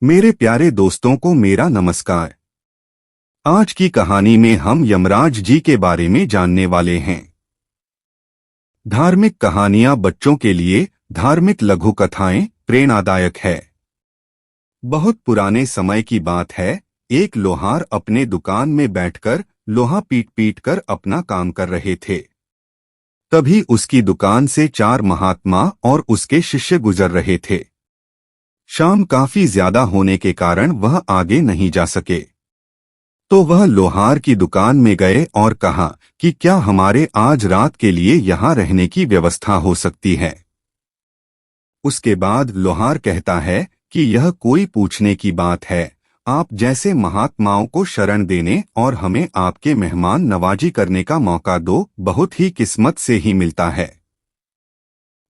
मेरे प्यारे दोस्तों को मेरा नमस्कार। आज की कहानी में हम यमराज जी के बारे में जानने वाले हैं। धार्मिक कहानियां बच्चों के लिए धार्मिक लघु कथाएं प्रेरणादायक है। बहुत पुराने समय की बात है। एक लोहार अपने दुकान में बैठकर लोहा पीट पीट कर अपना काम कर रहे थे। तभी उसकी दुकान से 4 महात्मा और उसके शिष्य गुजर रहे थे। शाम काफी ज्यादा होने के कारण वह आगे नहीं जा सके, तो वह लोहार की दुकान में गए और कहा कि क्या हमारे आज रात के लिए यहाँ रहने की व्यवस्था हो सकती है। उसके बाद लोहार कहता है कि यह कोई पूछने की बात है। आप जैसे महात्माओं को शरण देने और हमें आपके मेहमान नवाजी करने का मौका दो, बहुत ही किस्मत से ही मिलता है।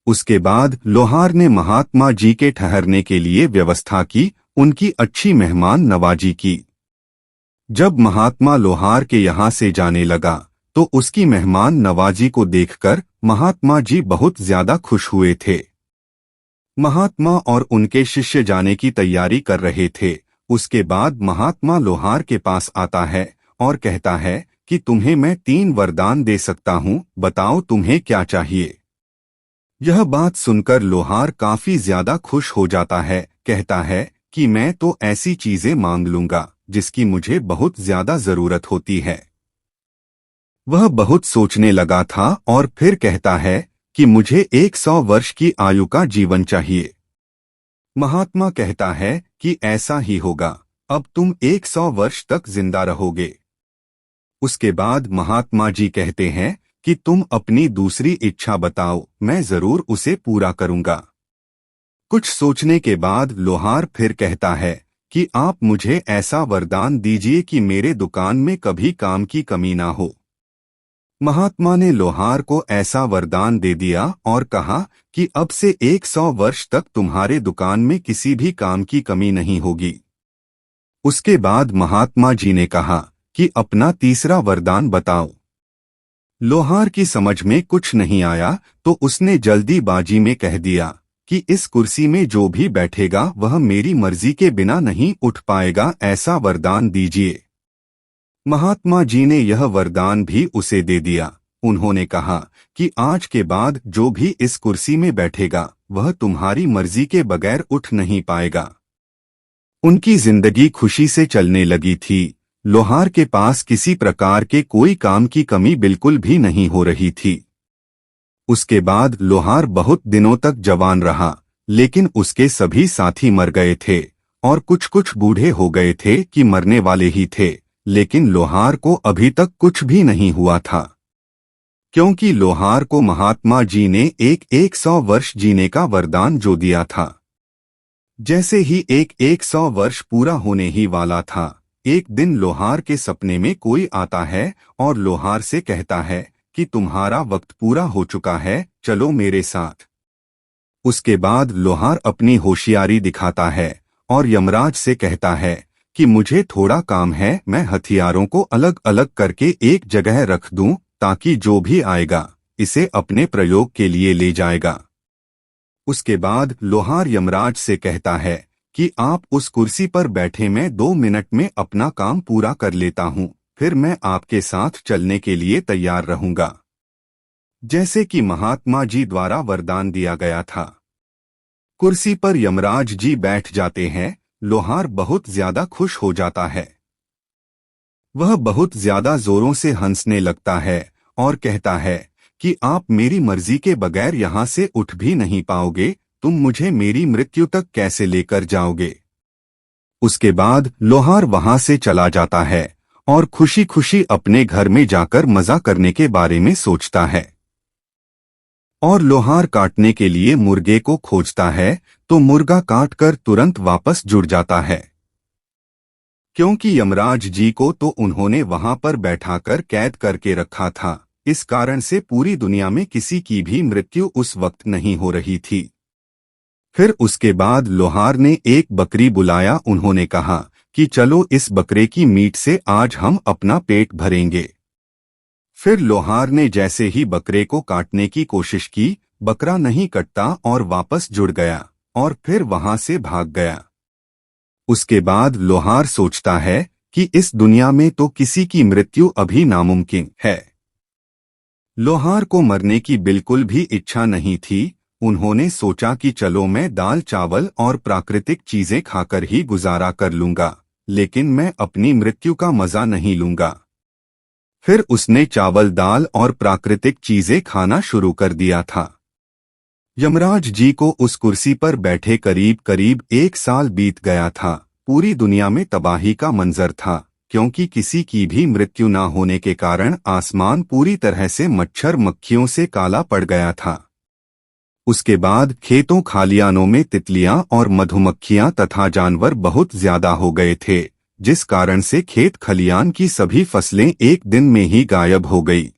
उसके बाद लोहार ने महात्मा जी के ठहरने के लिए व्यवस्था की, उनकी अच्छी मेहमान नवाजी की। जब महात्मा लोहार के यहाँ से जाने लगा तो उसकी मेहमान नवाजी को देखकर महात्मा जी बहुत ज्यादा खुश हुए थे। महात्मा और उनके शिष्य जाने की तैयारी कर रहे थे। उसके बाद महात्मा लोहार के पास आता है और कहता है कि तुम्हें मैं 3 वरदान दे सकता हूँ, बताओ तुम्हें क्या चाहिए। यह बात सुनकर लोहार काफी ज्यादा खुश हो जाता है। कहता है कि मैं तो ऐसी चीजें मांग लूंगा जिसकी मुझे बहुत ज्यादा जरूरत होती है। वह बहुत सोचने लगा था और फिर कहता है कि मुझे 100 वर्ष की आयु का जीवन चाहिए। महात्मा कहता है कि ऐसा ही होगा, अब तुम 100 वर्ष तक जिंदा रहोगे। उसके बाद महात्मा जी कहते हैं कि तुम अपनी दूसरी इच्छा बताओ, मैं जरूर उसे पूरा करूंगा। कुछ सोचने के बाद लोहार फिर कहता है कि आप मुझे ऐसा वरदान दीजिए कि मेरे दुकान में कभी काम की कमी ना हो। महात्मा ने लोहार को ऐसा वरदान दे दिया और कहा कि अब से 100 वर्ष तक तुम्हारे दुकान में किसी भी काम की कमी नहीं होगी। उसके बाद महात्मा जी ने कहा कि अपना तीसरा वरदान बताओ। लोहार की समझ में कुछ नहीं आया तो उसने जल्दीबाजी में कह दिया कि इस कुर्सी में जो भी बैठेगा वह मेरी मर्जी के बिना नहीं उठ पाएगा, ऐसा वरदान दीजिए। महात्मा जी ने यह वरदान भी उसे दे दिया। उन्होंने कहा कि आज के बाद जो भी इस कुर्सी में बैठेगा वह तुम्हारी मर्जी के बगैर उठ नहीं पाएगा। उनकी जिंदगी खुशी से चलने लगी थी। लोहार के पास किसी प्रकार के कोई काम की कमी बिल्कुल भी नहीं हो रही थी। उसके बाद लोहार बहुत दिनों तक जवान रहा, लेकिन उसके सभी साथी मर गए थे और कुछ कुछ बूढ़े हो गए थे कि मरने वाले ही थे, लेकिन लोहार को अभी तक कुछ भी नहीं हुआ था, क्योंकि लोहार को महात्मा जी ने 100 वर्ष जीने का वरदान जो दिया था। जैसे ही 100 वर्ष पूरा होने ही वाला था, एक दिन लोहार के सपने में कोई आता है और लोहार से कहता है कि तुम्हारा वक्त पूरा हो चुका है, चलो मेरे साथ। उसके बाद लोहार अपनी होशियारी दिखाता है और यमराज से कहता है कि मुझे थोड़ा काम है, मैं हथियारों को अलग अलग करके एक जगह रख दूं ताकि जो भी आएगा इसे अपने प्रयोग के लिए ले जाएगा। उसके बाद लोहार यमराज से कहता है कि आप उस कुर्सी पर बैठे, मैं 2 मिनट में अपना काम पूरा कर लेता हूँ, फिर मैं आपके साथ चलने के लिए तैयार रहूंगा। जैसे कि महात्मा जी द्वारा वरदान दिया गया था। कुर्सी पर यमराज जी बैठ जाते हैं। लोहार बहुत ज्यादा खुश हो जाता है। वह बहुत ज्यादा जोरों से हंसने लगता है और कहता है कि आप मेरी मर्जी के बगैर यहाँ से उठ भी नहीं पाओगे, तुम मुझे मेरी मृत्यु तक कैसे लेकर जाओगे। उसके बाद लोहार वहां से चला जाता है और खुशी खुशी अपने घर में जाकर मजा करने के बारे में सोचता है। और लोहार काटने के लिए मुर्गे को खोजता है तो मुर्गा काटकर तुरंत वापस जुड़ जाता है, क्योंकि यमराज जी को तो उन्होंने वहां पर बैठाकर कैद करके रखा था। इस कारण से पूरी दुनिया में किसी की भी मृत्यु उस वक्त नहीं हो रही थी। फिर उसके बाद लोहार ने एक बकरी बुलाया। उन्होंने कहा कि चलो इस बकरे की मीट से आज हम अपना पेट भरेंगे। फिर लोहार ने जैसे ही बकरे को काटने की कोशिश की, बकरा नहीं कटता और वापस जुड़ गया और फिर वहां से भाग गया। उसके बाद लोहार सोचता है कि इस दुनिया में तो किसी की मृत्यु अभी नामुमकिन है। लोहार को मरने की बिल्कुल भी इच्छा नहीं थी। उन्होंने सोचा कि चलो मैं दाल चावल और प्राकृतिक चीजें खाकर ही गुजारा कर लूंगा, लेकिन मैं अपनी मृत्यु का मजा नहीं लूंगा। फिर उसने चावल दाल और प्राकृतिक चीजें खाना शुरू कर दिया था। यमराज जी को उस कुर्सी पर बैठे करीब करीब 1 साल बीत गया था। पूरी दुनिया में तबाही का मंजर था, क्योंकि किसी की भी मृत्यु न होने के कारण आसमान पूरी तरह से मच्छर मक्खियों से काला पड़ गया था। उसके बाद खेतों खलिहानों में तितलियां और मधुमक्खियां तथा जानवर बहुत ज्यादा हो गए थे, जिस कारण से खेत खलिहान की सभी फसलें एक दिन में ही गायब हो गई।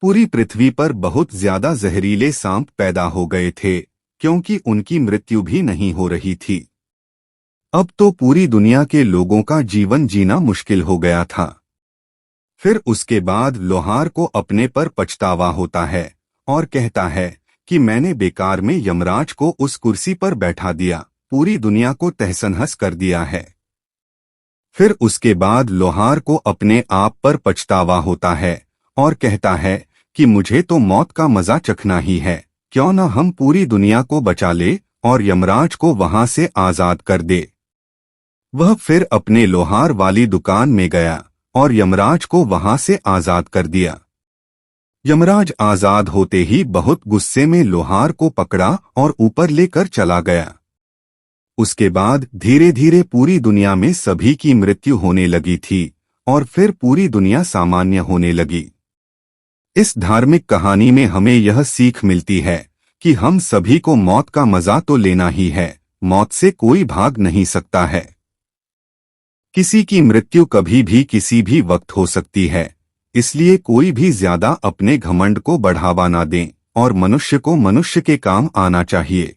पूरी पृथ्वी पर बहुत ज्यादा जहरीले सांप पैदा हो गए थे, क्योंकि उनकी मृत्यु भी नहीं हो रही थी। अब तो पूरी दुनिया के लोगों का जीवन जीना मुश्किल हो गया था। फिर उसके बाद लोहार को अपने पर पछतावा होता है और कहता है कि मैंने बेकार में यमराज को उस कुर्सी पर बैठा दिया, पूरी दुनिया को तहस-नहस कर दिया है। फिर उसके बाद लोहार को अपने आप पर पछतावा होता है और कहता है कि मुझे तो मौत का मजा चखना ही है, क्यों न हम पूरी दुनिया को बचा ले और यमराज को वहां से आजाद कर दे। वह फिर अपने लोहार वाली दुकान में गया और यमराज को वहां से आजाद कर दिया। यमराज आजाद होते ही बहुत गुस्से में लोहार को पकड़ा और ऊपर लेकर चला गया। उसके बाद धीरे धीरे पूरी दुनिया में सभी की मृत्यु होने लगी थी और फिर पूरी दुनिया सामान्य होने लगी। इस धार्मिक कहानी में हमें यह सीख मिलती है कि हम सभी को मौत का मजा तो लेना ही है, मौत से कोई भाग नहीं सकता है। किसी की मृत्यु कभी भी किसी भी वक्त हो सकती है, इसलिए कोई भी ज्यादा अपने घमंड को बढ़ावा ना दें और मनुष्य को मनुष्य के काम आना चाहिए।